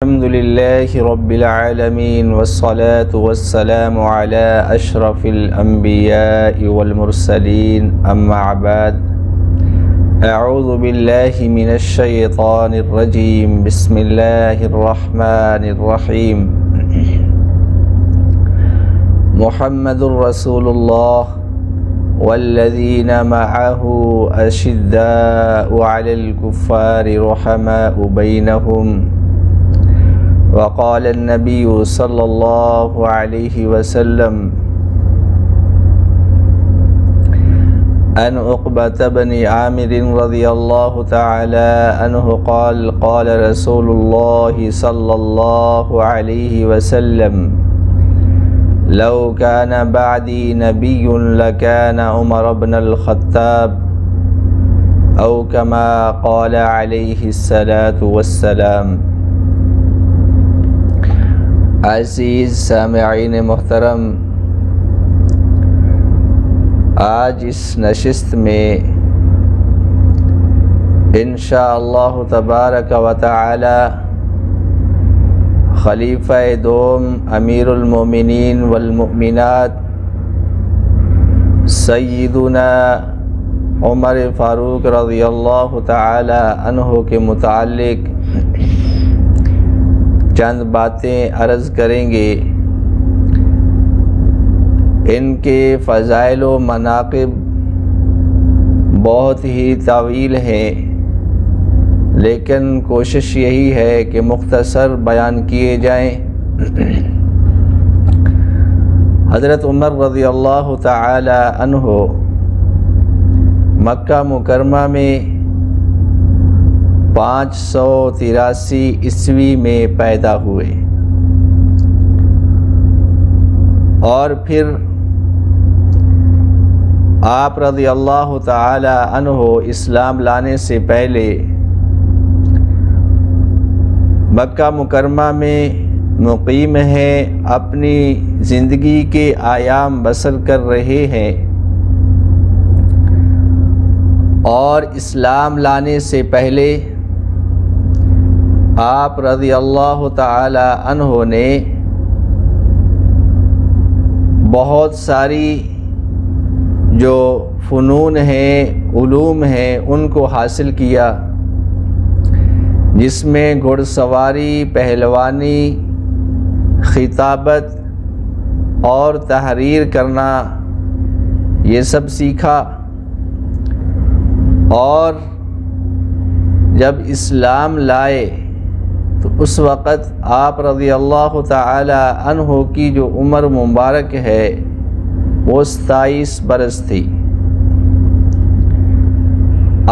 الحمد لله رب العالمين والصلاة والسلام على أشرف الأنبياء والمرسلين أما بعد أعوذ بالله من الشيطان الرجيم بسم الله الرحمن الرحيم محمد رسول الله والذين معه أشداء على الكفار رحماء بينهم وقال النبي صلى الله عليه وسلم عن عقبة بن عامر رضي الله تعالى عنه قال قال رسول الله صلى الله عليه وسلم لو كان بعدي نبي لكان عمر بن الخطاب أو كما قال عليه الصلاة والسلام۔ عزیز سامعین محترم، آج اس نشست میں انشاءاللہ تبارک و تعالی خلیفہ دوم امیر المومنین والمؤمنات سیدنا عمر فاروق رضی اللہ تعالی عنہ کے متعلق چند باتیں عرض کریں گے۔ ان کے فضائل و مناقب بہت ہی طویل ہیں، لیکن کوشش یہی ہے کہ مختصر بیان کیے جائیں۔ حضرت عمر رضی اللہ تعالی عنہ مکہ مکرمہ میں 583 عیسوی میں پیدا ہوئے، اور پھر آپ رضی اللہ تعالی عنہ اسلام لانے سے پہلے مکہ مکرمہ میں مقیم ہیں، اپنی زندگی کے ایام بسر کر رہے ہیں، اور اسلام لانے سے پہلے آپ رضی اللہ تعالی عنہ نے بہت ساری جو فنون ہیں، علوم ہیں، ان کو حاصل کیا، جس میں گھڑ سواری، پہلوانی، خطابت اور تحریر کرنا یہ سب سیکھا۔ اور جب اسلام لائے تو اس وقت آپ رضی اللہ تعالی عنہ کی جو عمر مبارک ہے وہ 27 برس تھی۔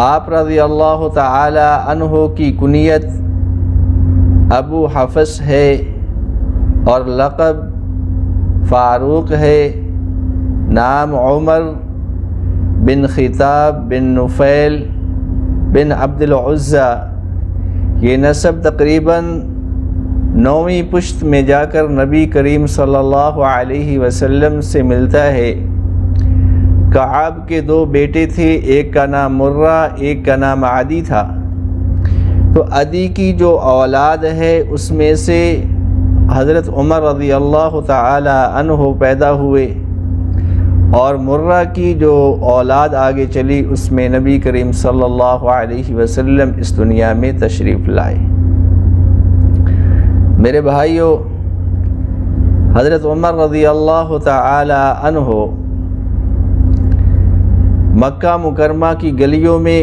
آپ رضی اللہ تعالی عنہ کی کنیت ابو حفص ہے اور لقب فاروق ہے، نام عمر بن خطاب بن نفیل بن عبد العزیٰ۔ یہ نسب تقریباً 9ویں پشت میں جا کر نبی کریم صلی اللہ علیہ وسلم سے ملتا ہے۔ کعب کے 2 بیٹے تھے، ایک کا نام مرہ، ایک کا نام عدی تھا۔ تو عدی کی جو اولاد ہے اس میں سے حضرت عمر رضی اللہ تعالی عنہ پیدا ہوئے، اور مرہ کی جو اولاد آگے چلی اس میں نبی کریم صلی اللہ علیہ وسلم اس دنیا میں تشریف لائے۔ میرے بھائیو، حضرت عمر رضی اللہ تعالی عنہ مکہ مکرمہ کی گلیوں میں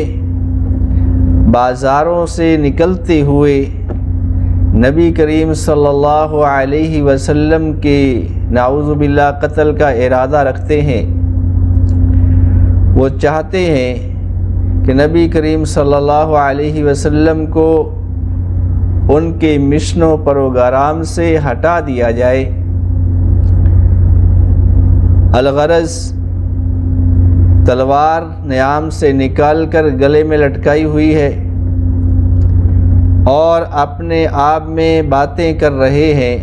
بازاروں سے نکلتے ہوئے نبی کریم صلی اللہ علیہ وسلم کے نعوذ باللہ قتل کا ارادہ رکھتے ہیں۔ وہ چاہتے ہیں کہ نبی کریم صلی اللہ علیہ وسلم کو ان کے مشن و پروگرام سے ہٹا دیا جائے۔ الغرض تلوار نیام سے نکال کر گلے میں لٹکائی ہوئی ہے، اور اپنے آپ میں باتیں کر رہے ہیں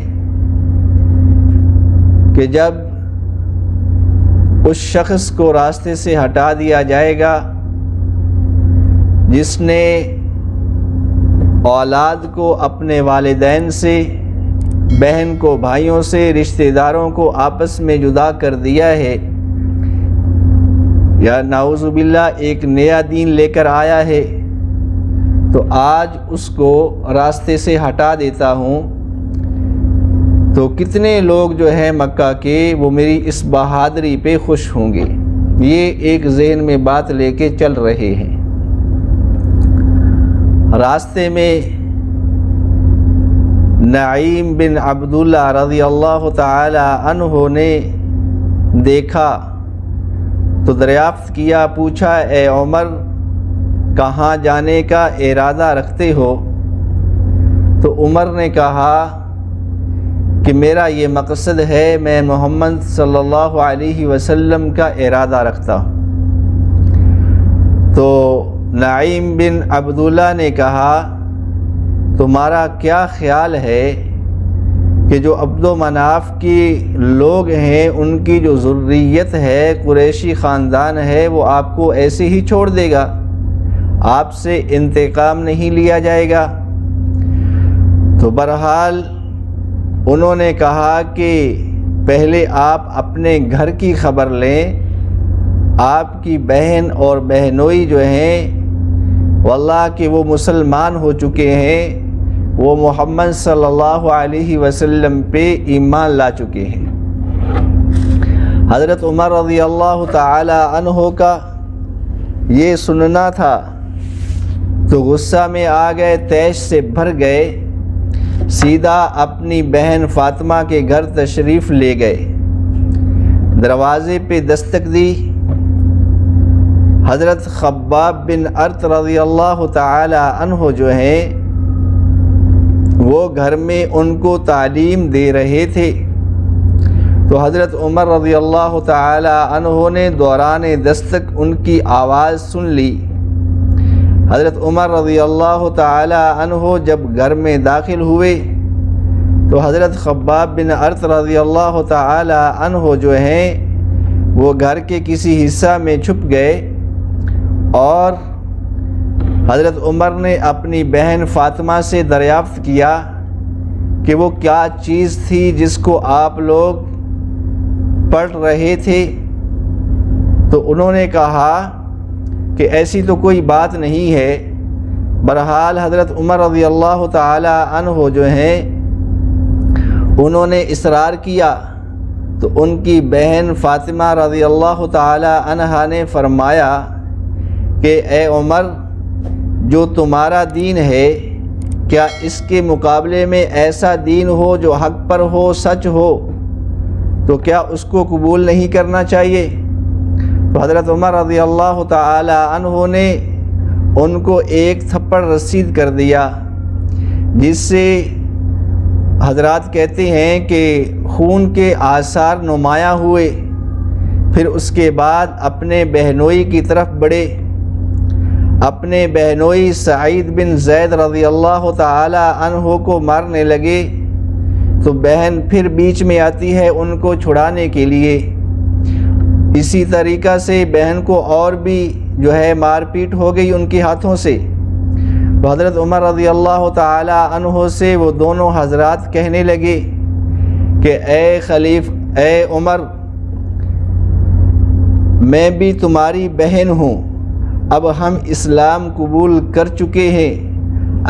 کہ جب اس شخص کو راستے سے ہٹا دیا جائے گا جس نے اولاد کو اپنے والدین سے، بہن کو بھائیوں سے، رشتہ داروں کو آپس میں جدا کر دیا ہے، یا نعوذ باللہ ایک نیا دین لے کر آیا ہے، تو آج اس کو راستے سے ہٹا دیتا ہوں، تو کتنے لوگ جو ہیں مکہ کے وہ میری اس بہادری پہ خوش ہوں گے۔ یہ ایک ذہن میں بات لے کے چل رہے ہیں۔ راستے میں نعیم بن عبداللہ رضی اللہ تعالی عنہ نے دیکھا تو دریافت کیا، پوچھا اے عمر کہاں جانے کا ارادہ رکھتے ہو؟ تو عمر نے کہا کہ میرا یہ مقصد ہے، میں محمد صلی اللہ علیہ وسلم کا ارادہ رکھتا ہوں۔ تو نعیم بن عبداللہ نے کہا تمہارا کیا خیال ہے کہ جو عبد و مناف کی لوگ ہیں ان کی جو ذریت ہے، قریشی خاندان ہے، وہ آپ کو ایسے ہی چھوڑ دے گا؟ آپ سے انتقام نہیں لیا جائے گا؟ تو بہرحال انہوں نے کہا کہ پہلے آپ اپنے گھر کی خبر لیں، آپ کی بہن اور بہنوئی جو ہیں واللہ کہ وہ مسلمان ہو چکے ہیں، وہ محمد صلی اللہ علیہ وسلم پہ ایمان لا چکے ہیں۔ حضرت عمر رضی اللہ تعالی عنہ کا یہ سننا تھا تو غصہ میں آ گئے، تیش سے بھر گئے، سیدھا اپنی بہن فاطمہ کے گھر تشریف لے گئے، دروازے پہ دستک دی۔ حضرت خباب بن ارت رضی اللہ تعالی عنہ جو ہیں وہ گھر میں ان کو تعلیم دے رہے تھے، تو حضرت عمر رضی اللہ تعالی عنہ نے دوران دستک ان کی آواز سن لی۔ حضرت عمر رضی اللہ تعالی عنہ جب گھر میں داخل ہوئے تو حضرت خباب بن ارت رضی اللہ تعالی عنہ جو ہیں وہ گھر کے کسی حصہ میں چھپ گئے، اور حضرت عمر نے اپنی بہن فاطمہ سے دریافت کیا کہ وہ کیا چیز تھی جس کو آپ لوگ پڑھ رہے تھے؟ تو انہوں نے کہا کہ ایسی تو کوئی بات نہیں ہے۔ بہرحال حضرت عمر رضی اللہ تعالی عنہ جو ہیں انہوں نے اصرار کیا، تو ان کی بہن فاطمہ رضی اللہ تعالی عنہا نے فرمایا کہ اے عمر، جو تمہارا دین ہے کیا اس کے مقابلے میں ایسا دین ہو جو حق پر ہو، سچ ہو، تو کیا اس کو قبول نہیں کرنا چاہیے؟ تو حضرت عمر رضی اللہ تعالی عنہ نے ان کو ایک تھپڑ رسید کر دیا، جس سے حضرات کہتے ہیں کہ خون کے آثار نمایاں ہوئے۔ پھر اس کے بعد اپنے بہنوئی کی طرف بڑھے، اپنے بہنوئی سعید بن زید رضی اللہ تعالی عنہ کو مارنے لگے، تو بہن پھر بیچ میں آتی ہے ان کو چھڑانے کے لیے۔ اسی طریقہ سے بہن کو اور بھی جو ہے مار پیٹ ہو گئی ان کے ہاتھوں سے۔ تو حضرت عمر رضی اللہ تعالی عنہ سے وہ دونوں حضرات کہنے لگے کہ اے عمر، میں بھی تمہاری بہن ہوں، اب ہم اسلام قبول کر چکے ہیں،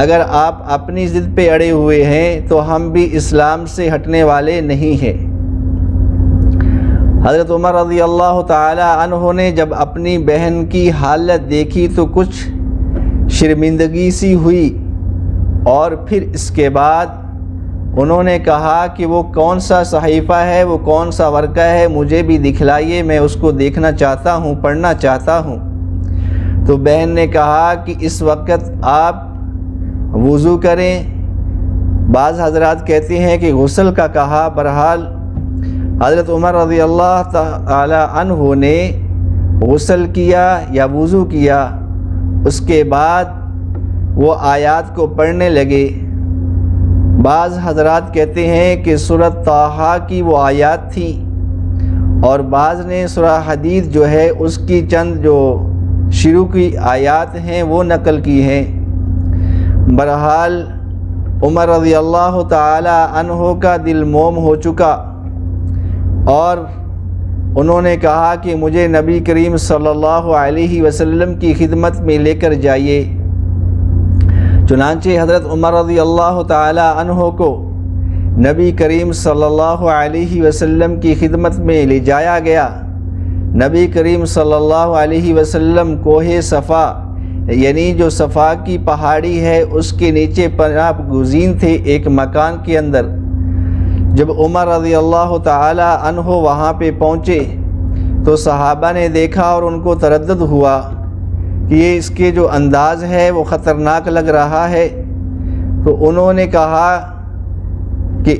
اگر آپ اپنی ضد پہ اڑے ہوئے ہیں تو ہم بھی اسلام سے ہٹنے والے نہیں ہیں۔ حضرت عمر رضی اللہ تعالی عنہ نے جب اپنی بہن کی حالت دیکھی تو کچھ شرمندگی سی ہوئی، اور پھر اس کے بعد انہوں نے کہا کہ وہ کون سا صحیفہ ہے، وہ کون سا ورقہ ہے، مجھے بھی دکھلائیے، میں اس کو دیکھنا چاہتا ہوں، پڑھنا چاہتا ہوں۔ تو بہن نے کہا کہ اس وقت آپ وضو کریں، بعض حضرات کہتے ہیں کہ غسل کا کہا۔ بہرحال حضرت عمر رضی اللہ تعالی عنہ نے غسل کیا یا وضو کیا، اس کے بعد وہ آیات کو پڑھنے لگے۔ بعض حضرات کہتے ہیں کہ سورۃ طٰہٰ کی وہ آیات تھی، اور بعض نے سورہ حدید جو ہے اس کی چند جو شروع کی آیات ہیں وہ نقل کی ہیں۔ بہرحال عمر رضی اللہ تعالی عنہ کا دل موم ہو چکا اور انہوں نے کہا کہ مجھے نبی کریم صلی اللہ علیہ وسلم کی خدمت میں لے کر جائیے۔ چنانچہ حضرت عمر رضی اللہ تعالی عنہ کو نبی کریم صلی اللہ علیہ وسلم کی خدمت میں لے جایا گیا۔ نبی کریم صلی اللہ علیہ وسلم کوہ صفا یعنی جو صفا کی پہاڑی ہے اس کے نیچے پناہ گزین تھے ایک مکان کے اندر۔ جب عمر رضی اللہ تعالی عنہ وہاں پہ پہنچے تو صحابہ نے دیکھا اور ان کو تردد ہوا کہ یہ اس کے جو انداز ہے وہ خطرناک لگ رہا ہے، تو انہوں نے کہا کہ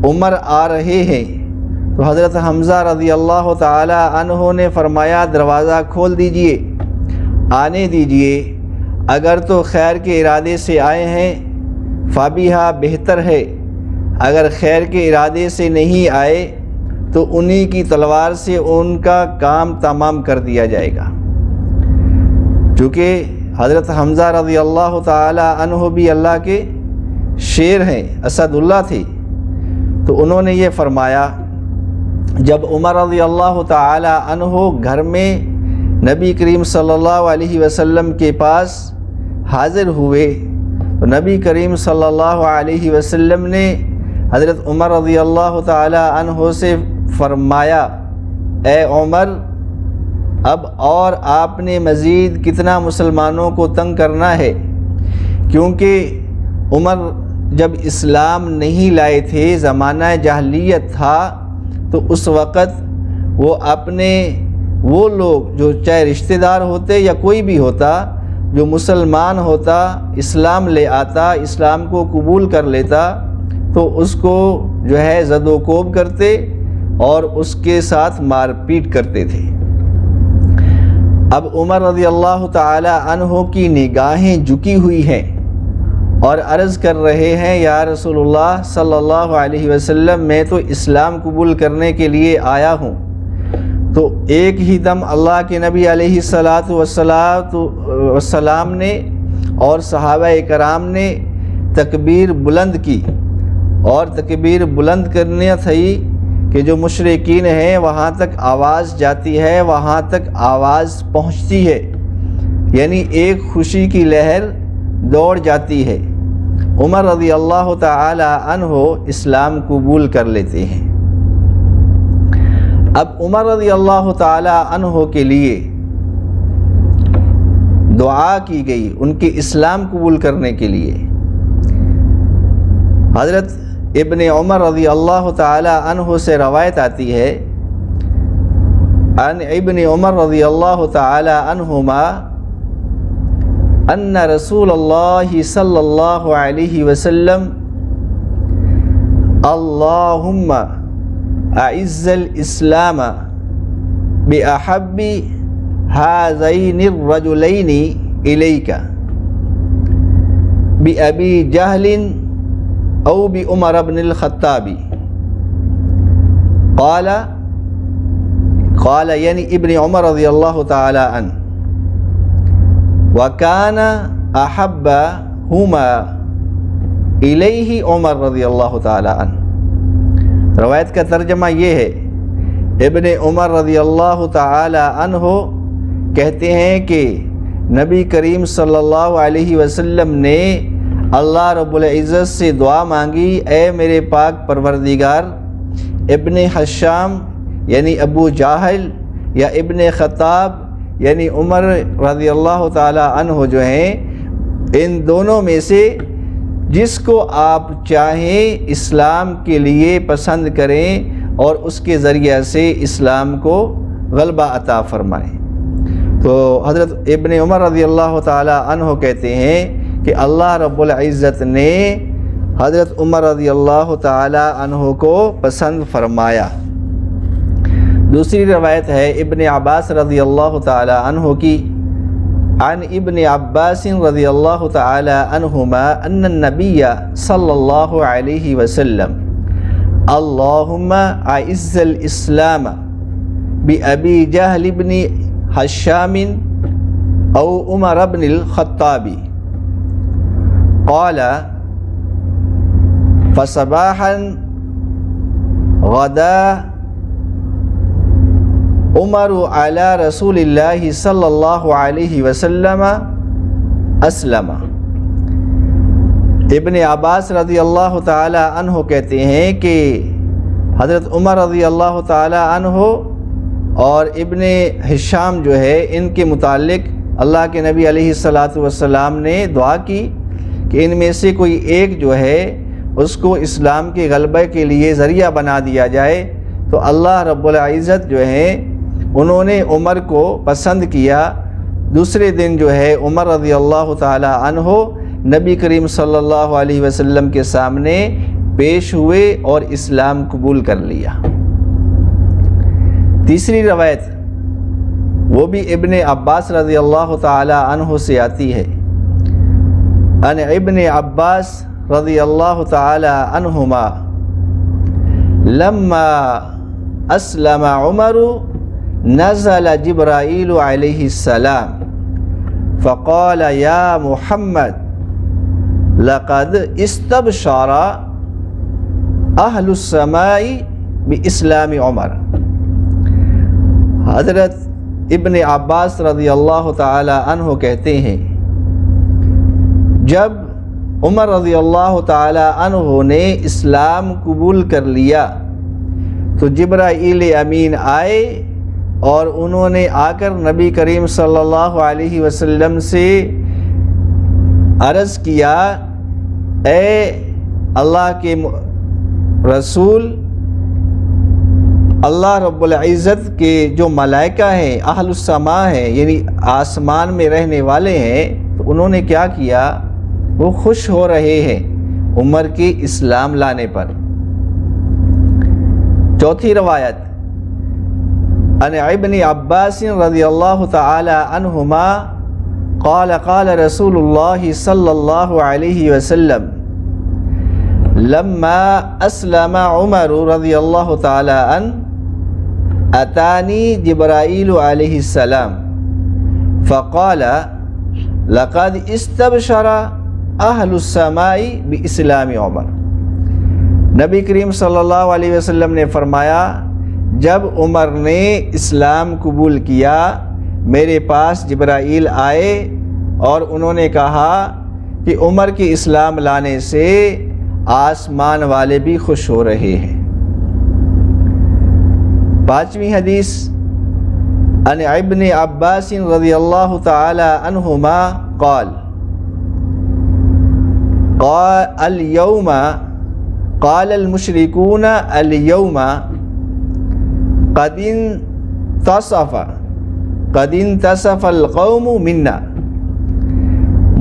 عمر آ رہے ہیں۔ تو حضرت حمزہ رضی اللہ تعالی عنہ نے فرمایا دروازہ کھول دیجئے، آنے دیجئے، اگر تو خیر کے ارادے سے آئے ہیں فابیہا بہتر ہے، اگر خیر کے ارادے سے نہیں آئے تو انہی کی تلوار سے ان کا کام تمام کر دیا جائے گا۔ چونکہ حضرت حمزہ رضی اللہ تعالی عنہ بھی اللہ کے شیر ہیں، اسد اللہ تھے، تو انہوں نے یہ فرمایا۔ جب عمر رضی اللہ تعالی عنہ گھر میں نبی کریم صلی اللہ علیہ وسلم کے پاس حاضر ہوئے تو نبی کریم صلی اللہ علیہ وسلم نے حضرت عمر رضی اللہ تعالی عنہ سے فرمایا، اے عمر، اب اور آپ نے مزید کتنا مسلمانوں کو تنگ کرنا ہے؟ کیونکہ عمر جب اسلام نہیں لائے تھے، زمانہ جاہلیت تھا، تو اس وقت وہ اپنے وہ لوگ جو چاہے رشتہ دار ہوتے یا کوئی بھی ہوتا جو مسلمان ہوتا، اسلام لے آتا، اسلام کو قبول کر لیتا، تو اس کو جو ہے زد و کوب کرتے اور اس کے ساتھ مار پیٹ کرتے تھے۔ اب عمر رضی اللہ تعالی عنہ کی نگاہیں جھکی ہوئی ہیں اور عرض کر رہے ہیں، یا رسول اللہ صلی اللہ علیہ وسلم، میں تو اسلام قبول کرنے کے لیے آیا ہوں۔ تو ایک ہی دم اللہ کے نبی علیہ السلام نے اور صحابہ کرام نے تکبیر بلند کی، اور تکبیر بلند کرنے تھی کہ جو مشرکین ہیں وہاں تک آواز جاتی ہے، وہاں تک آواز پہنچتی ہے، یعنی ایک خوشی کی لہر دوڑ جاتی ہے۔ عمر رضی اللہ تعالی عنہ اسلام قبول کر لیتے ہیں۔ اب عمر رضی اللہ تعالی عنہ کے لیے دعا کی گئی ان کے اسلام قبول کرنے کے لیے۔ حضرت ابن عمر رضی اللہ تعالی عنہ سے روایت آتی ہے، عن ابن عمر رضی اللہ تعالی عنہما ان رسول اللہ صلی اللہ علیہ وسلم اللہم اعز الاسلام باحب هذین الرجلین الیک بأبی جہل او بعمر بن الخطاب قال یعنی ابن عمر رضی اللہ تعالی عنہ، وکان احبہما الیہ عمر رضی اللہ تعالی عنہ۔ روایت کا ترجمہ یہ ہے، ابن عمر رضی اللہ تعالی عنہ کہتے ہیں کہ نبی کریم صلی اللہ علیہ وسلم نے اللہ رب العزت سے دعا مانگی، اے میرے پاک پروردگار، ابن حشام یعنی ابو جاہل یا ابن خطاب یعنی عمر رضی اللہ تعالی عنہ جو ہیں، ان دونوں میں سے جس کو آپ چاہیں اسلام کے لیے پسند کریں اور اس کے ذریعہ سے اسلام کو غلبہ عطا فرمائیں۔ تو حضرت ابن عمر رضی اللہ تعالی عنہ کہتے ہیں کہ اللہ رب العزت نے حضرت عمر رضی اللہ تعالی عنہ کو پسند فرمایا۔ دوسری روایت ہے ابن عباس رضی اللہ تعالی عنہ کی، عن ابن عباس رضی اللہ تعالی عنہما ان النبی صلی اللہ علیہ وسلم اللہم اعز الاسلام بأبی جہل بن حشام او عمر بن الخطاب قال فصباحا غدا عمر علی رسول اللہ صلی اللہ علیہ وسلم اسلم۔ ابن عباس رضی اللہ تعالی عنہ کہتے ہیں کہ حضرت عمر رضی اللہ تعالی عنہ اور ابن ہشام جو ہے ان کے متعلق اللہ کے نبی علیہ الصلاۃ والسلام نے دعا کی کہ ان میں سے کوئی ایک جو ہے اس کو اسلام کے غلبہ کے لیے ذریعہ بنا دیا جائے، تو اللہ رب العزت جو ہے انہوں نے عمر کو پسند کیا۔ دوسرے دن جو ہے عمر رضی اللہ تعالی عنہ نبی کریم صلی اللہ علیہ وسلم کے سامنے پیش ہوئے اور اسلام قبول کر لیا۔ تیسری روایت وہ بھی ابن عباس رضی اللہ تعالی عنہ سے آتی ہے۔ ان ابن عباس رضی اللہ تعالی عنہما لما اسلم عمر نزل جبرائیل علیہ السلام فقال یا محمد لقد استبشر اہل السماء باسلام عمر۔ حضرت ابن عباس رضی اللہ تعالی عنہ کہتے ہیں جب عمر رضی اللہ تعالی عنہ نے اسلام قبول کر لیا تو جبرائیل امین آئے اور انہوں نے آ کر نبی کریم صلی اللہ علیہ وسلم سے عرض کیا، اے اللہ کے رسول، اللہ رب العزت کے جو ملائکہ ہیں اہل السماء ہیں، یعنی آسمان میں رہنے والے ہیں، تو انہوں نے کیا کیا، وہ خوش ہو رہے ہیں عمر کے اسلام لانے پر۔ چوتھی روایت ان ابن عباس رضی اللہ تعالی عنہما قال قال رسول اللہ صلی اللہ علیہ وسلم لما اسلم عمر رضی اللہ تعالی عنہ اتانی جبرائیل علیہ السلام فقال لقد استبشر اہل السماء باسلام عمر۔ نبی کریم صلی اللہ علیہ وسلم نے فرمایا جب عمر نے اسلام قبول کیا میرے پاس جبرائیل آئے اور انہوں نے کہا کہ عمر کے اسلام لانے سے آسمان والے بھی خوش ہو رہے ہیں۔ پانچویں حدیث ان ابن عباس رضی اللہ تعالی عنہما قال اليوم قال المشركون اليوم قد انتصف القوم منا۔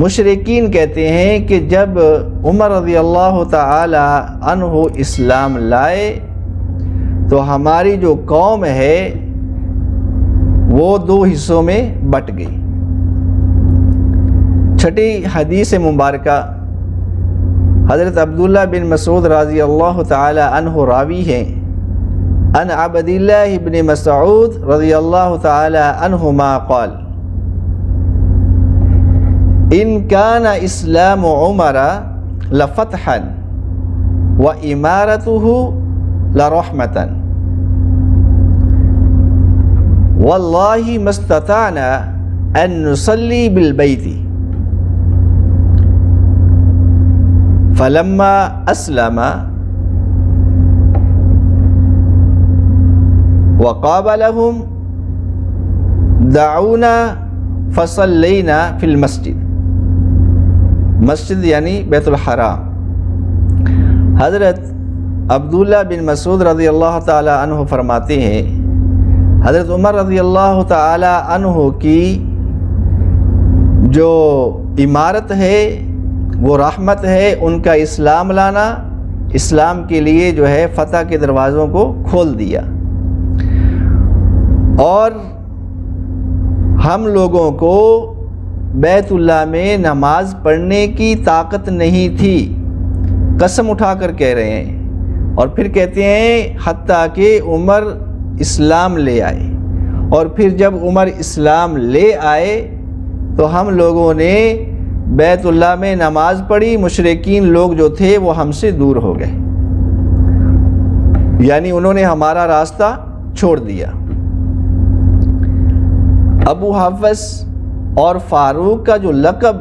مشرکین کہتے ہیں کہ جب عمر رضی اللہ تعالی عنہ اسلام لائے تو ہماری جو قوم ہے وہ دو حصوں میں بٹ گئی۔ چھٹی حدیث مبارکہ حضرت عبداللہ بن مسعود رضی اللہ تعالی عنہ راوی ہیں ان عبداللہ بن مسعود رضی اللہ تعالی عنہما قال ان کان اسلام عمر لفتحا وامارته لرحمتا واللہ ما استطعنا ان نصلی بالبیت فلما اسلم وقابلهم دعونا فصلینا فی المسجد، مسجد یعنی بیت الحرام۔ حضرت عبداللہ بن مسعود رضی اللہ تعالی عنہ فرماتے ہیں حضرت عمر رضی اللہ تعالی عنہ کی جو امارت ہے وہ رحمت ہے، ان کا اسلام لانا اسلام کے لیے جو ہے فتح کے دروازوں کو کھول دیا، اور ہم لوگوں کو بیت اللہ میں نماز پڑھنے کی طاقت نہیں تھی، قسم اٹھا کر کہہ رہے ہیں، اور پھر کہتے ہیں حتیٰ کہ عمر اسلام لے آئے، اور پھر جب عمر اسلام لے آئے تو ہم لوگوں نے بیت اللہ میں نماز پڑھی، مشرکین لوگ جو تھے وہ ہم سے دور ہو گئے، یعنی انہوں نے ہمارا راستہ چھوڑ دیا۔ ابو حفص اور فاروق کا جو لقب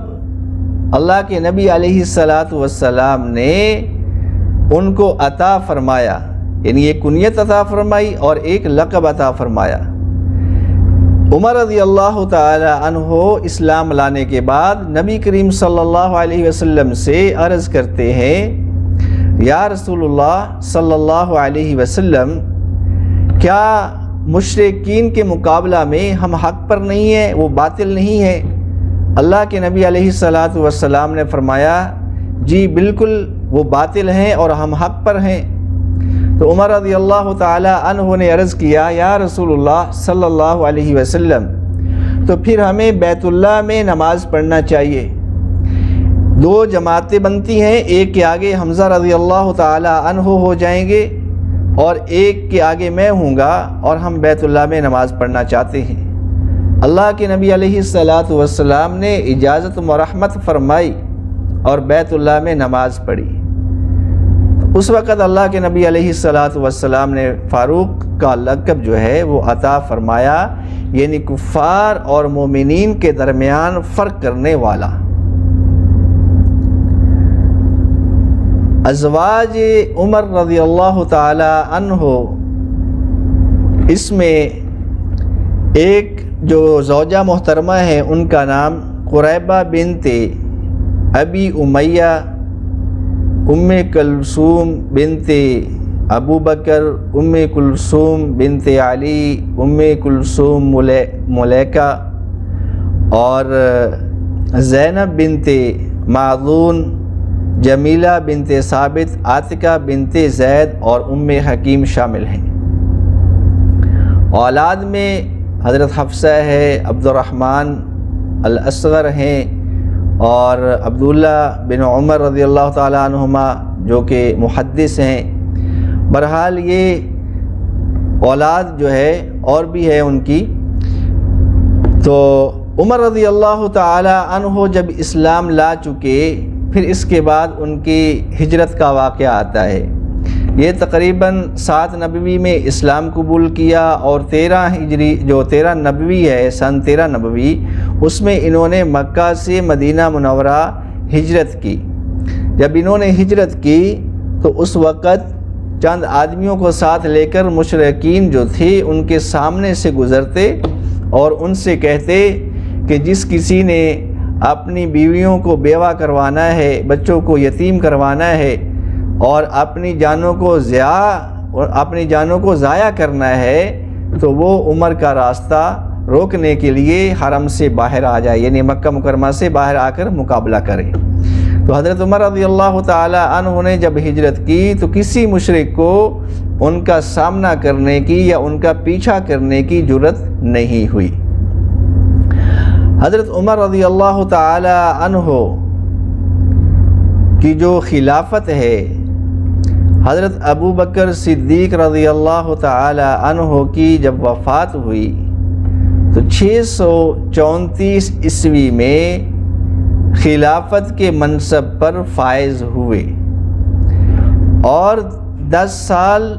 اللہ کے نبی علیہ السلام نے ان کو عطا فرمایا، یعنی ایک کنیت عطا فرمائی اور ایک لقب عطا فرمایا۔ عمر رضی اللہ تعالی عنہ اسلام لانے کے بعد نبی کریم صلی اللہ علیہ وسلم سے عرض کرتے ہیں، یا رسول اللہ صلی اللہ علیہ وسلم، کیا مشرکین کے مقابلہ میں ہم حق پر نہیں ہیں، وہ باطل نہیں ہیں؟ اللہ کے نبی علیہ السلام نے فرمایا، جی بالکل وہ باطل ہیں اور ہم حق پر ہیں۔ تو عمر رضی اللہ تعالی عنہ نے عرض کیا، یا رسول اللہ صلی اللہ علیہ وسلم، تو پھر ہمیں بیت اللہ میں نماز پڑھنا چاہیے۔ دو جماعتیں بنتی ہیں، ایک کے آگے حمزہ رضی اللہ تعالی عنہ ہو جائیں گے اور ایک کے آگے میں ہوں گا، اور ہم بیت اللہ میں نماز پڑھنا چاہتے ہیں۔ اللہ کے نبی علیہ السلام نے اجازت و رحمت فرمائی اور بیت اللہ میں نماز پڑھی۔ اس وقت اللہ کے نبی علیہ السلام نے فاروق کا لقب جو ہے وہ عطا فرمایا، یعنی کفار اور مومنین کے درمیان فرق کرنے والا۔ ازواج عمر رضی اللہ تعالی عنہ، اس میں ایک جو زوجہ محترمہ ہے ان کا نام قریبہ بنت ابی امیہ، ام کلثوم بنت ابو بکر، ام کلثوم بنت علی، ام کلثوم ملیکہ، اور زینب بنت معذون، جمیلہ بنت ثابت، عاتقہ بنت زید اور ام حکیم شامل ہیں۔ اولاد میں حضرت حفصہ ہے، عبد الرحمن الاصغر ہیں، اور عبداللہ بن عمر رضی اللہ تعالیٰ عنہما جو کہ محدث ہیں۔ بہرحال یہ اولاد جو ہے اور بھی ہے ان کی۔ تو عمر رضی اللہ تعالیٰ عنہ جب اسلام لا چکے، پھر اس کے بعد ان کی ہجرت کا واقعہ آتا ہے۔ یہ تقریباً 7 نبوی میں اسلام قبول کیا، اور 13 ہجری جو 13 نبوی ہے، سن 13 نبوی، اس میں انہوں نے مکہ سے مدینہ منورہ ہجرت کی۔ جب انہوں نے ہجرت کی تو اس وقت چند آدمیوں کو ساتھ لے کر مشرکین جو تھے ان کے سامنے سے گزرتے اور ان سے کہتے کہ جس کسی نے اپنی بیویوں کو بیوہ کروانا ہے، بچوں کو یتیم کروانا ہے، اور اپنی جانوں کو ضائع کرنا ہے، تو وہ عمر کا راستہ روکنے کے لیے حرم سے باہر آ جائے، یعنی مکہ مکرمہ سے باہر آ کر مقابلہ کرے۔ تو حضرت عمر رضی اللہ تعالی عنہ نے جب ہجرت کی تو کسی مشرک کو ان کا سامنا کرنے کی یا ان کا پیچھا کرنے کی جرأت نہیں ہوئی۔ حضرت عمر رضی اللہ تعالی عنہ کی جو خلافت ہے، حضرت ابو بکر صدیق رضی اللہ تعالی عنہ کی جب وفات ہوئی تو 634 عیسوی میں خلافت کے منصب پر فائز ہوئے، اور 10 سال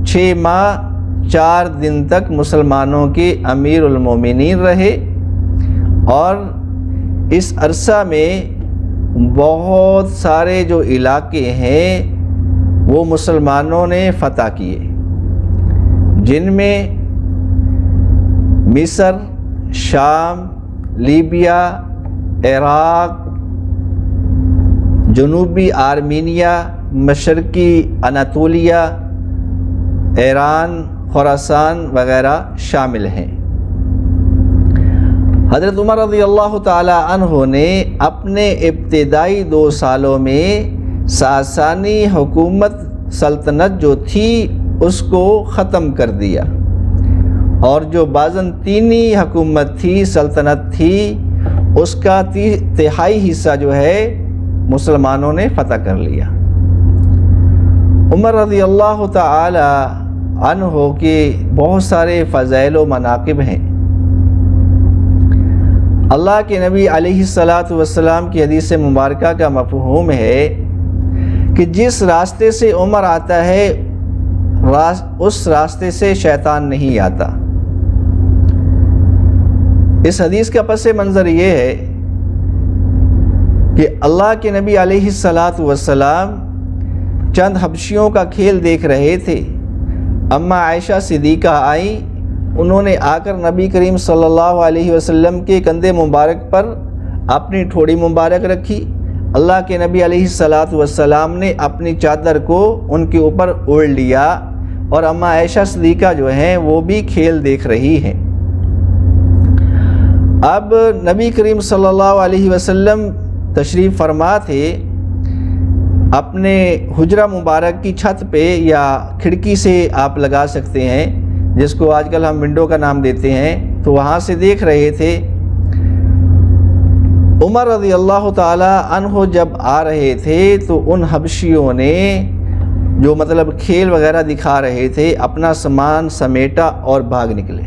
6 ماہ 4 دن تک مسلمانوں کے امیر المومنین رہے، اور اس عرصہ میں بہت سارے جو علاقے ہیں وہ مسلمانوں نے فتح کیے، جن میں مصر، شام، لیبیا، عراق، جنوبی آرمینیا، مشرقی اناطولیہ، ایران، خراسان وغیرہ شامل ہیں۔ حضرت عمر رضی اللہ تعالی عنہ نے اپنے ابتدائی 2 سالوں میں ساسانی حکومت سلطنت جو تھی اس کو ختم کر دیا، اور جو بازنطینی حکومت تھی، سلطنت تھی، اس کا 3/4 حصہ جو ہے مسلمانوں نے فتح کر لیا۔ عمر رضی اللہ تعالی عنہ کے بہت سارے فضائل و مناقب ہیں۔ اللہ کے نبی علیہ الصلاۃ والسلام کی حدیث مبارکہ کا مفہوم ہے کہ جس راستے سے عمر آتا ہے اس راستے سے شیطان نہیں آتا۔ اس حدیث کا پس منظر یہ ہے کہ اللہ کے نبی علیہ الصلاۃ والسلام چند حبشیوں کا کھیل دیکھ رہے تھے۔ اماں عائشہ صدیقہ آئیں، انہوں نے آ کر نبی کریم صلی اللہ علیہ وسلم کے کندھے مبارک پر اپنی ٹھوڑی مبارک رکھی۔ اللہ کے نبی علیہ الصلاۃ والسلام نے اپنی چادر کو ان کے اوپر اوڑھ لیا، اور اماں عائشہ صدیقہ جو ہیں وہ بھی کھیل دیکھ رہی ہیں۔ اب نبی کریم صلی اللہ علیہ وسلم تشریف فرما تھے، اپنے حجرہ مبارک کی چھت پہ یا کھڑکی سے آپ لگا سکتے ہیں، جس کو آج کل ہم ونڈو کا نام دیتے ہیں، تو وہاں سے دیکھ رہے تھے۔ عمر رضی اللہ تعالی عنہ جب آ رہے تھے تو ان حبشیوں نے جو کھیل وغیرہ دکھا رہے تھے اپنا سامان سمیٹا اور بھاگ نکلے۔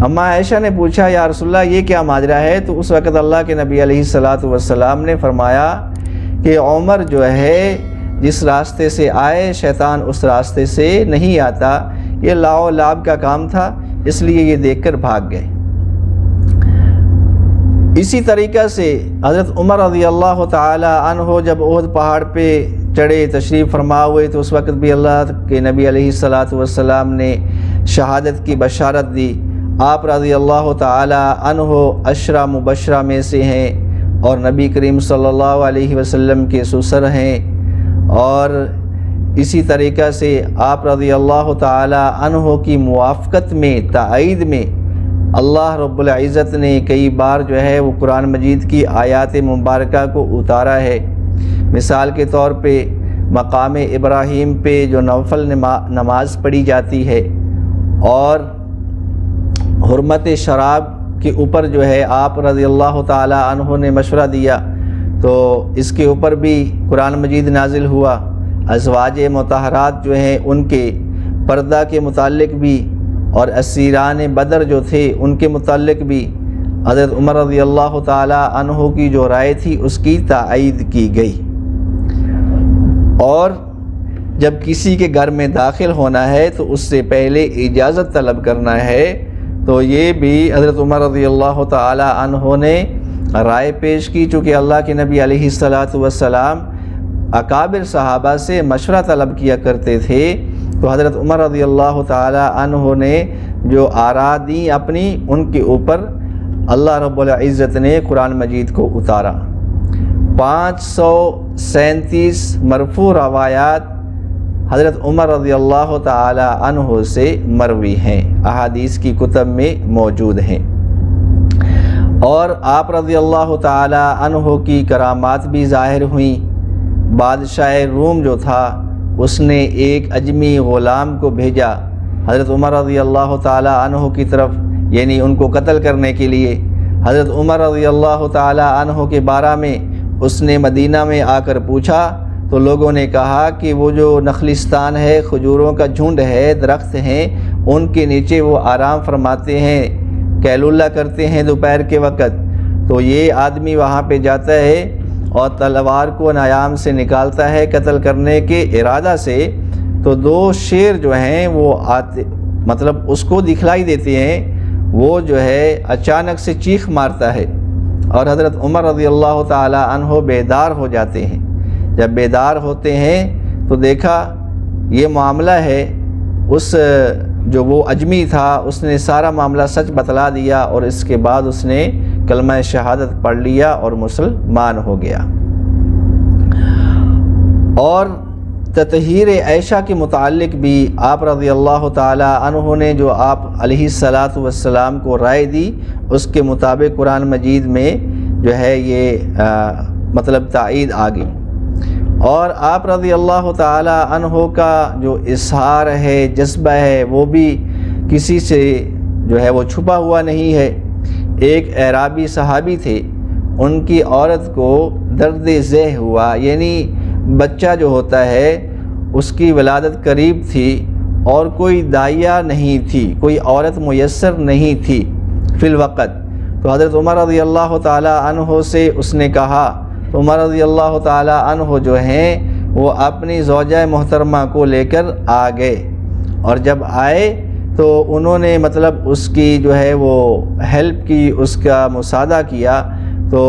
اماں عائشہ نے پوچھا یا رسول اللہ یہ کیا ماجرا ہے؟ تو اس وقت اللہ کے نبی علیہ الصلاۃ والسلام نے فرمایا کہ عمر جو ہے جس راستے سے آئے شیطان اس راستے سے نہیں آتا، یہ لاؤ لاب کا کام تھا، اس لیے یہ دیکھ کر بھاگ گئے۔ اسی طریقہ سے حضرت عمر رضی اللہ تعالی عنہ جب احد پہاڑ پہ چڑھے تشریف فرما ہوئے تو اس وقت بھی اللہ کے نبی علیہ الصلاۃ والسلام نے شہادت کی بشارت دی۔ آپ رضی اللہ تعالی عنہ عشرہ مبشرہ میں سے ہیں اور نبی کریم صلی اللہ علیہ وسلم کے سسر ہیں، اور اسی طریقہ سے آپ رضی اللہ تعالی عنہ کی موافقت میں تائید میں اللہ رب العزت نے کئی بار جو ہے وہ قرآن مجید کی آیات مبارکہ کو اتارا ہے۔ مثال کے طور پہ مقام ابراہیم پہ جو نوفل نماز پڑھی جاتی ہے، اور حرمت شراب کے اوپر جو ہے آپ رضی اللہ تعالی عنہ نے مشورہ دیا، تو اس کے اوپر بھی قرآن مجید نازل ہوا۔ ازواج مطہرات جو ہیں ان کے پردہ کے متعلق بھی، اور اسیران بدر جو تھے ان کے متعلق بھی حضرت عمر رضی اللہ تعالی عنہ کی جو رائے تھی اس کی تائید کی گئی۔ اور جب کسی کے گھر میں داخل ہونا ہے تو اس سے پہلے اجازت طلب کرنا ہے، تو یہ بھی حضرت عمر رضی اللہ تعالی عنہ نے رائے پیش کی۔ چونکہ اللہ کے نبی علیہ الصلاۃ والسلام اکابر صحابہ سے مشورہ طلب کیا کرتے تھے، تو حضرت عمر رضی اللہ تعالی عنہ نے جو آراء دیں اپنی، ان کے اوپر اللہ رب العزت نے قرآن مجید کو اتارا۔ 537 مرفوع روایات حضرت عمر رضی اللہ تعالی عنہ سے مروی ہیں، احادیث کی کتب میں موجود ہیں۔ اور آپ رضی اللہ تعالی عنہ کی کرامات بھی ظاہر ہوئیں۔ بادشاہ روم جو تھا اس نے ایک اجمی غلام کو بھیجا حضرت عمر رضی اللہ تعالی عنہ کی طرف، یعنی ان کو قتل کرنے کے لیے۔ حضرت عمر رضی اللہ تعالی عنہ کے بارے میں اس نے مدینہ میں آ کر پوچھا، تو لوگوں نے کہا کہ وہ جو نخلستان ہے، کھجوروں کا جھنڈ ہے، درخت ہیں، ان کے نیچے وہ آرام فرماتے ہیں، قیلولہ کرتے ہیں دوپہر کے وقت۔ تو یہ آدمی وہاں پہ جاتا ہے اور تلوار کو نیام سے نکالتا ہے قتل کرنے کے ارادہ سے، تو 2 شیر جو ہیں وہ آتے اس کو دکھلائی دیتے ہیں، وہ جو ہے اچانک سے چیخ مارتا ہے، اور حضرت عمر رضی اللہ تعالی عنہ بیدار ہو جاتے ہیں۔ جب بیدار ہوتے ہیں تو دیکھا یہ معاملہ ہے، اس جو وہ اجمی تھا اس نے سارا معاملہ سچ بتلا دیا، اور اس کے بعد اس نے کلمہ شہادت پڑھ لیا اور مسلمان ہو گیا۔ اور تطہیر عائشہ کے متعلق بھی آپ رضی اللہ تعالی عنہ نے جو آپ علیہ الصلاۃ والسلام کو رائے دی، اس کے مطابق قرآن مجید میں جو ہے یہ تائید آ گئی۔ اور آپ رضی اللہ تعالی عنہ کا جو اظہار ہے، جذبہ ہے، وہ بھی کسی سے جو ہے وہ چھپا ہوا نہیں ہے۔ ایک اعرابی صحابی تھے، ان کی عورت کو درد ذہ ہوا، یعنی بچہ جو ہوتا ہے اس کی ولادت قریب تھی، اور کوئی داعیہ نہیں تھی، کوئی عورت میسر نہیں تھی فی الوقت۔ تو حضرت عمر رضی اللہ تعالیٰ عنہ سے اس نے کہا، تو عمر رضی اللہ تعالیٰ عنہ جو ہیں وہ اپنی زوجہ محترمہ کو لے کر آ گئے، اور جب آئے تو انہوں نے مطلب اس کی جو ہے وہ ہیلپ کی، اس کا مساعدہ کیا۔ تو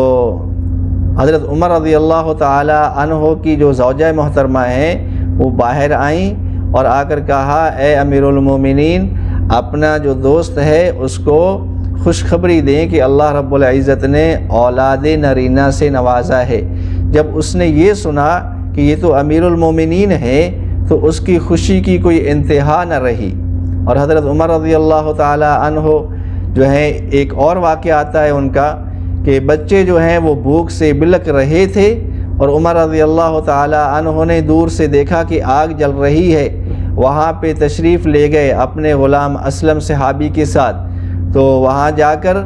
حضرت عمر رضی اللہ تعالیٰ عنہ کی جو زوجہ محترمہ ہیں وہ باہر آئیں اور آ کر کہا، اے امیر المومنین، اپنا جو دوست ہے اس کو خوشخبری دیں کہ اللہ رب العزت نے اولاد نرینہ سے نوازا ہے۔ جب اس نے یہ سنا کہ یہ تو امیر المومنین ہے تو اس کی خوشی کی کوئی انتہا نہ رہی۔ اور حضرت عمر رضی اللہ تعالی عنہ جو ہے ایک اور واقعہ آتا ہے ان کا کہ بچے جو ہیں وہ بھوک سے بلک رہے تھے، اور عمر رضی اللہ تعالی عنہ نے دور سے دیکھا کہ آگ جل رہی ہے، وہاں پہ تشریف لے گئے اپنے غلام اسلم صحابی کے ساتھ۔ تو وہاں جا کر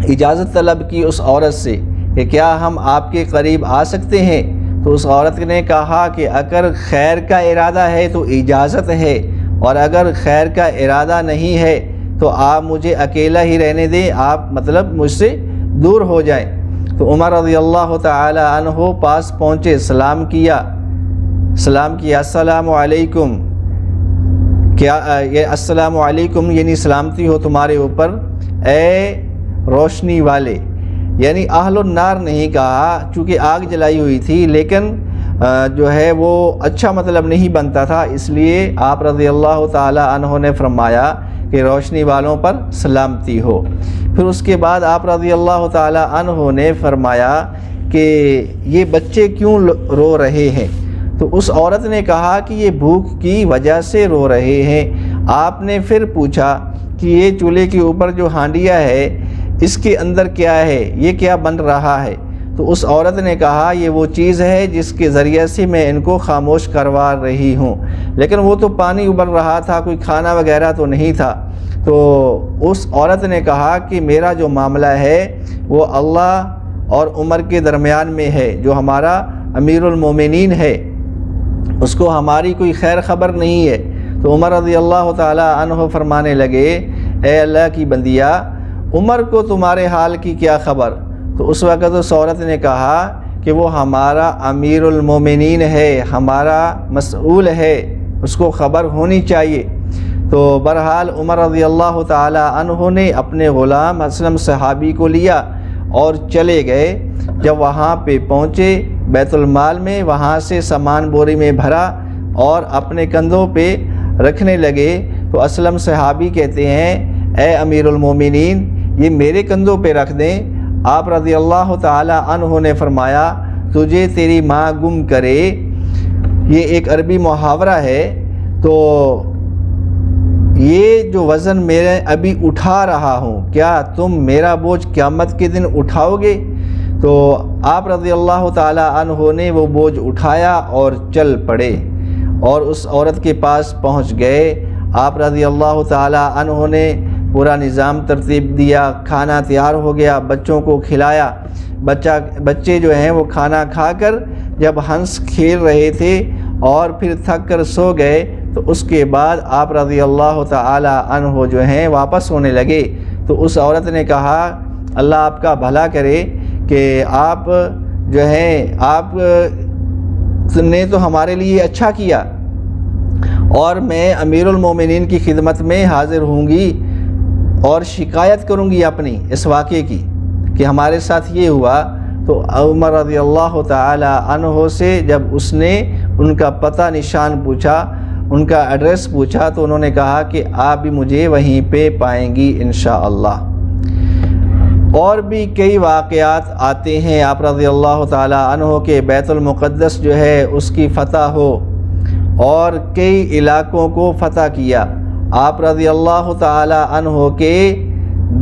اجازت طلب کی اس عورت سے کہ کیا ہم آپ کے قریب آ سکتے ہیں؟ تو اس عورت نے کہا کہ اگر خیر کا ارادہ ہے تو اجازت ہے، اور اگر خیر کا ارادہ نہیں ہے تو آپ مجھے اکیلا ہی رہنے دیں، آپ مطلب مجھ سے دور ہو جائیں۔ تو عمر رضی اللہ تعالی عنہ پاس پہنچے، سلام کیا، السلام علیکم، کیا یہ السلام علیکم یعنی سلامتی ہو تمہارے اوپر اے روشنی والے، یعنی اہل النار نہیں کہا چونکہ آگ جلائی ہوئی تھی، لیکن جو ہے وہ اچھا مطلب نہیں بنتا تھا، اس لیے آپ رضی اللہ تعالی عنہ نے فرمایا کہ روشنی والوں پر سلامتی ہو۔ پھر اس کے بعد آپ رضی اللہ تعالی عنہ نے فرمایا کہ یہ بچے کیوں رو رہے ہیں؟ تو اس عورت نے کہا کہ یہ بھوک کی وجہ سے رو رہے ہیں۔ آپ نے پھر پوچھا کہ یہ چولہے کے اوپر جو ہانڈیا ہے اس کے اندر کیا ہے، یہ کیا بن رہا ہے؟ تو اس عورت نے کہا یہ وہ چیز ہے جس کے ذریعے سے میں ان کو خاموش کروا رہی ہوں، لیکن وہ تو پانی ابل رہا تھا، کوئی کھانا وغیرہ تو نہیں تھا۔ تو اس عورت نے کہا کہ میرا جو معاملہ ہے وہ اللہ اور عمر کے درمیان میں ہے، جو ہمارا امیر المومنین ہے اس کو ہماری کوئی خیر خبر نہیں ہے۔ تو عمر رضی اللہ تعالی عنہ فرمانے لگے، اے اللہ کی بندیا، عمر کو تمہارے حال کی کیا خبر؟ تو اس وقت اس عورت نے کہا کہ وہ ہمارا امیر المومنین ہے، ہمارا مسئول ہے، اس کو خبر ہونی چاہیے۔ تو بہرحال عمر رضی اللہ تعالی عنہ نے اپنے غلام اسلم صحابی کو لیا اور چلے گئے۔ جب وہاں پہ پہنچے بیت المال میں، وہاں سے سامان بوری میں بھرا اور اپنے کندھوں پہ رکھنے لگے۔ تو اسلم صحابی کہتے ہیں، اے امیر المومنین، یہ میرے کندھوں پہ رکھ دیں۔ آپ رضی اللہ تعالی عنہ نے فرمایا، تجھے تیری ماں گم کرے، یہ ایک عربی محاورہ ہے۔ تو یہ جو وزن میں ابھی اٹھا رہا ہوں، کیا تم میرا بوجھ قیامت کے دن اٹھاؤ گے؟ تو آپ رضی اللہ تعالی عنہ نے وہ بوجھ اٹھایا اور چل پڑے اور اس عورت کے پاس پہنچ گئے۔ آپ رضی اللہ تعالی عنہ نے پورا نظام ترتیب دیا، کھانا تیار ہو گیا، بچوں کو کھلایا۔ بچے جو ہیں وہ کھانا کھا کر جب ہنس کھیل رہے تھے اور پھر تھک کر سو گئے، تو اس کے بعد آپ رضی اللہ تعالی عنہ جو ہیں واپس ہونے لگے۔ تو اس عورت نے کہا، اللہ آپ کا بھلا کرے کہ آپ جو ہیں آپ نے تو ہمارے لیے اچھا کیا، اور میں امیر المومنین کی خدمت میں حاضر ہوں گی اور شکایت کروں گی اپنی اس واقعے کی کہ ہمارے ساتھ یہ ہوا۔ تو عمر رضی اللہ تعالی عنہ سے جب اس نے ان کا پتہ نشان پوچھا، ان کا ایڈریس پوچھا، تو انہوں نے کہا کہ آپ بھی مجھے وہیں پہ پائیں گی انشاءاللہ۔ اور بھی کئی واقعات آتے ہیں آپ رضی اللہ تعالی عنہ کے بیت المقدس جو ہے اس کی فتح ہو، اور کئی علاقوں کو فتح کیا۔ آپ رضی اللہ تعالی عنہ کے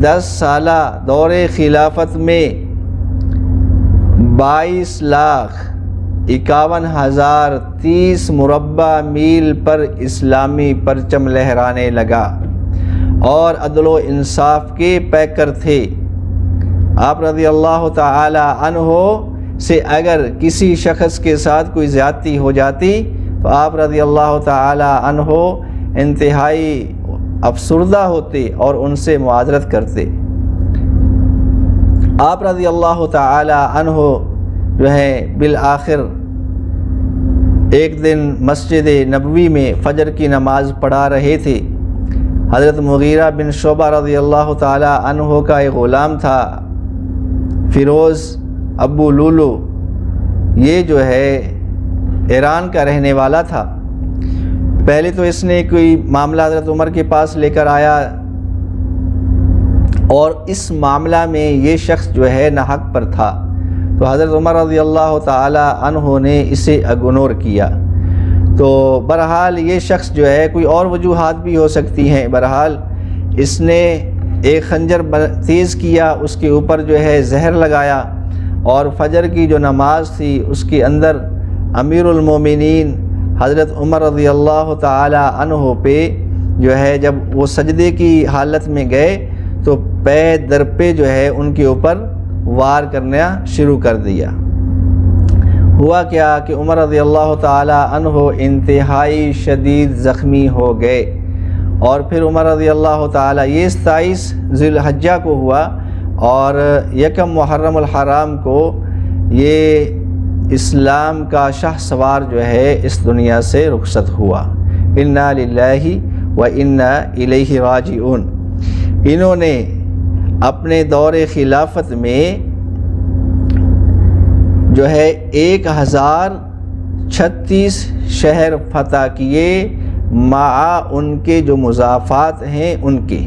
10 سالہ دور خلافت میں 22,51,030 مربع میل پر اسلامی پرچم لہرانے لگا، اور عدل و انصاف کے پیکر تھے۔ آپ رضی اللہ تعالی عنہ سے اگر کسی شخص کے ساتھ کوئی زیادتی ہو جاتی تو آپ رضی اللہ تعالی عنہ انتہائی افسردہ ہوتے اور ان سے معاذرت کرتے۔ آپ رضی اللہ تعالی عنہ جو ہے بالآخر ایک دن مسجد نبوی میں فجر کی نماز پڑھا رہے تھے۔ حضرت مغیرہ بن شعبہ رضی اللہ تعالی عنہ کا ایک غلام تھا، فیروز ابو لولو، یہ جو ہے ایران کا رہنے والا تھا۔ پہلے تو اس نے کوئی معاملہ حضرت عمر کے پاس لے کر آیا، اور اس معاملہ میں یہ شخص جو ہے ناحق پر تھا، تو حضرت عمر رضی اللہ تعالی عنہ نے اسے اگنور کیا۔ تو بہرحال یہ شخص جو ہے، کوئی اور وجوہات بھی ہو سکتی ہیں، بہرحال اس نے ایک خنجر تیز کیا، اس کے اوپر جو ہے زہر لگایا، اور فجر کی جو نماز تھی اس کے اندر امیر المومنین حضرت عمر رضی اللہ تعالی عنہ پہ جو ہے جب وہ سجدے کی حالت میں گئے تو پے در پہ جو ہے ان کے اوپر وار کرنا شروع کر دیا۔ ہوا کیا کہ عمر رضی اللہ تعالی عنہ انتہائی شدید زخمی ہو گئے، اور پھر عمر رضی اللہ تعالی، یہ 27 ذی الحجہ کو ہوا، اور یکم محرم الحرام کو یہ اسلام کا شاہ سوار جو ہے اس دنیا سے رخصت ہوا۔ انا للہ و انا الیہ راجعون۔ انہوں نے اپنے دور خلافت میں جو ہے 1036 شہر فتح کیے، مع ان کے جو مضافات ہیں ان کے۔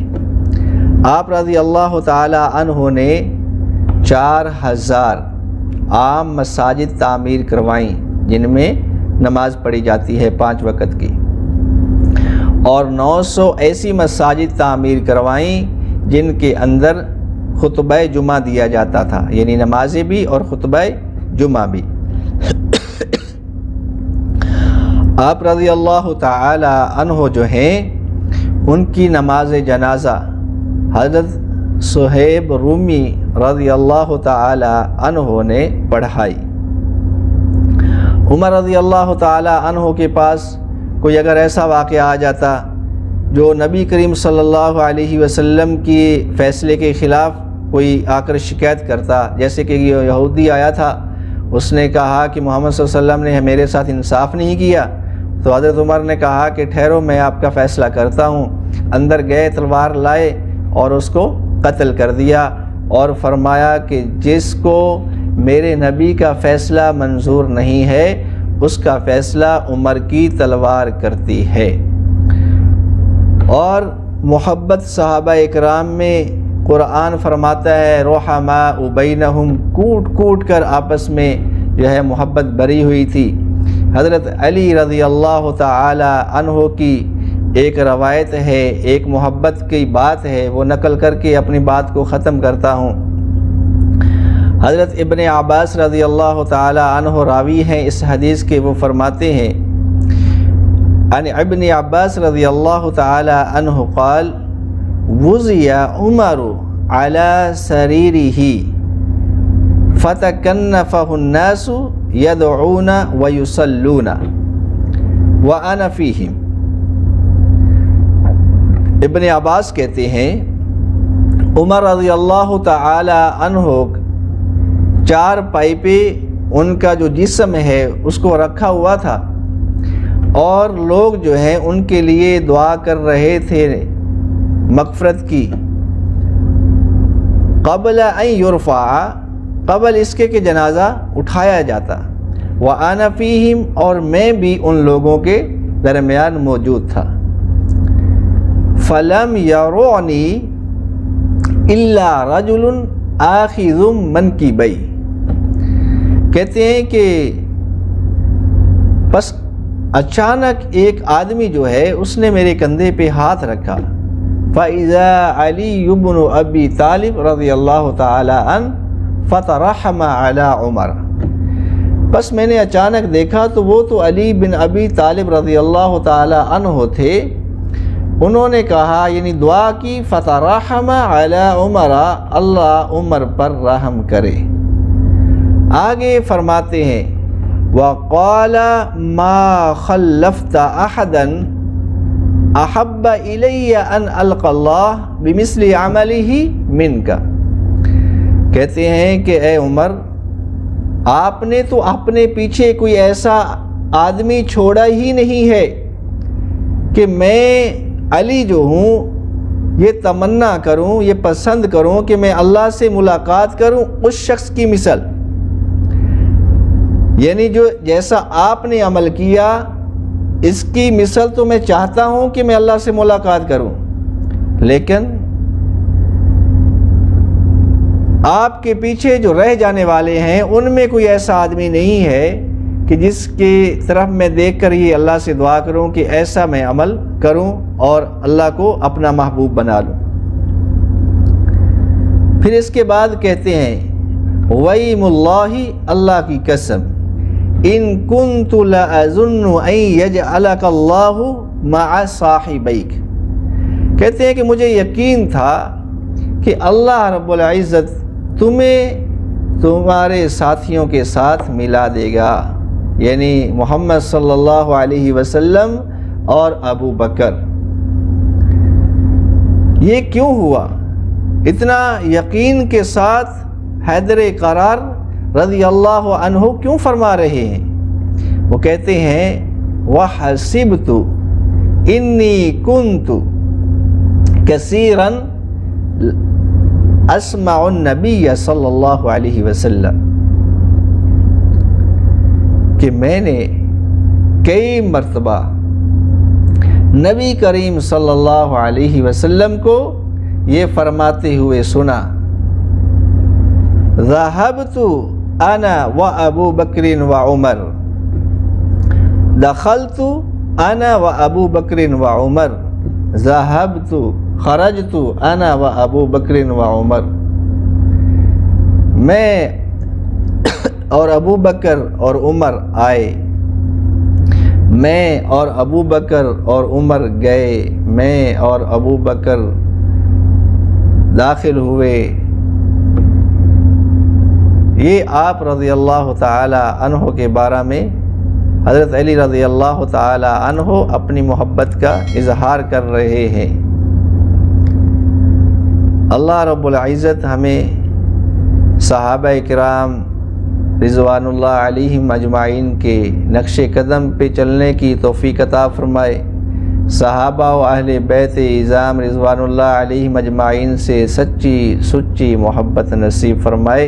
آپ رضی اللہ تعالی عنہ نے 4000 عام مساجد تعمیر کروائیں جن میں نماز پڑھی جاتی ہے 5 وقت کی، اور 900 ایسی مساجد تعمیر کروائیں جن کے اندر خطبہ جمعہ دیا جاتا تھا، یعنی نمازیں بھی اور خطبہ جمعہ بھی۔ آپ رضی اللہ تعالی عنہ جو ہیں ان کی نماز جنازہ حضرت صہیب رومی رضی اللہ تعالی عنہ نے پڑھائی۔ عمر رضی اللہ تعالی عنہ کے پاس کوئی اگر ایسا واقعہ آ جاتا جو نبی کریم صلی اللہ علیہ وسلم کی فیصلے کے خلاف کوئی آ کر شکایت کرتا، جیسے کہ یہ یہودی آیا تھا، اس نے کہا کہ محمد صلی اللہ علیہ وسلم نے میرے ساتھ انصاف نہیں کیا، تو حضرت عمر نے کہا کہ ٹھہرو میں آپ کا فیصلہ کرتا ہوں۔ اندر گئے، تلوار لائے اور اس کو قتل کر دیا، اور فرمایا کہ جس کو میرے نبی کا فیصلہ منظور نہیں ہے اس کا فیصلہ عمر کی تلوار کرتی ہے۔ اور محبت صحابہ اکرام میں قرآن فرماتا ہے رحماء بینہم، کوٹ کوٹ کر آپس میں جو ہے محبت بری ہوئی تھی۔ حضرت علی رضی اللہ تعالی عنہ کی ایک روایت ہے، ایک محبت کی بات ہے، وہ نقل کر کے اپنی بات کو ختم کرتا ہوں۔ حضرت ابن عباس رضی اللہ تعالی عنہ راوی ہیں اس حدیث کے، وہ فرماتے ہیں عن ابن عباس رضی اللہ تعالی عنہ قال وضع عمر على سريره فتكنفه الناس يدعون ويصلون وانا فيهم۔ ابن عباس کہتے ہیں عمر رضی اللہ تعالی عنہ 4 پائی پہ ان کا جو جسم ہے اس کو رکھا ہوا تھا، اور لوگ جو ہیں ان کے لیے دعا کر رہے تھے مغفرت کی، قبل ان یرفع، قبل اس کے کہ جنازہ اٹھایا جاتا، وَأَنَا فِيهِمْ، اور میں بھی ان لوگوں کے درمیان موجود تھا۔ فَلَمْ يَرُعْنِي إِلَّا رَجُلٌ آخِذٌ مَنْكِبَيْ، کہتے ہیں کہ بس اچانک ایک آدمی جو ہے اس نے میرے کندھے پہ ہاتھ رکھا، فَإِذَا عَلِيُّ بْنُ أَبِي طالب رضی اللہ تعالی عنہ فَتَرَحَمَ عَلَى عُمَرَ، بس میں نے اچانک دیکھا تو وہ تو علی بن ابی طالب رضی اللہ تعالی عنہ تھے، انہوں نے کہا یعنی دعا کی فَتَرَحَمَ عَلَى عُمَرَ، اللہ عمر پر رحم کرے۔ آگے فرماتے ہیں وَقَالَ مَا خَلَّفْتَ أَحَدًا احب الی ان القى اللہ بمثل عملہ منک، کہتے ہیں کہ اے عمر، آپ نے تو اپنے پیچھے کوئی ایسا آدمی چھوڑا ہی نہیں ہے کہ میں علی جو ہوں یہ تمنا کروں، یہ پسند کروں کہ میں اللہ سے ملاقات کروں اس شخص کی مثل، یعنی جو جیسا آپ نے عمل کیا اس کی مثل تو میں چاہتا ہوں کہ میں اللہ سے ملاقات کروں، لیکن آپ کے پیچھے جو رہ جانے والے ہیں ان میں کوئی ایسا آدمی نہیں ہے کہ جس کی طرف میں دیکھ کر یہ اللہ سے دعا کروں کہ ایسا میں عمل کروں اور اللہ کو اپنا محبوب بنا لوں۔ پھر اس کے بعد کہتے ہیں وَإِمُ اللَّهِ، اللہ کی قسم، إِن كُنْتُ لَأَظُنُّ أَن يَجْعَلَكَ اللَّهُ مَعَ صَاحِبَيْكَ، کہتے ہیں کہ مجھے یقین تھا کہ اللہ رب العزت تمہیں تمہارے ساتھیوں کے ساتھ ملا دے گا، یعنی محمد صلی اللہ علیہ وسلم اور ابو بکر۔ یہ کیوں ہوا؟ اتنا یقین کے ساتھ حیدر قرار رضی اللہ عنہ کیوں فرما رہے ہیں؟ وہ کہتے ہیں وَحَسِبْتُ إِنِّي كُنْتُ كَثِيرًا اسمع النبی صلی اللہ علیہ وسلم، کہ میں نے کئی مرتبہ نبی کریم صلی اللہ علیہ وسلم کو یہ فرماتے ہوئے سنا ذهبت انا وابو بکر وعمر، دخلت انا وابو بکر وعمر، ذهبت خرجت انا وابو بکر وعمر، میں اور ابو بکر اور عمر آئے، میں اور ابو بکر اور عمر گئے، میں اور ابو بکر داخل ہوئے۔ یہ آپ رضی اللہ تعالی عنہ کے بارے میں حضرت علی رضی اللہ تعالی عنہ اپنی محبت کا اظہار کر رہے ہیں۔ اللہ رب العزت ہمیں صحابہ کرام رضوان اللہ علیہم اجمعین کے نقش قدم پہ چلنے کی توفیق عطا فرمائے، صحابہ و اہل بیت اعظام رضوان اللہ علیہم اجمعین سے سچی محبت نصیب فرمائے۔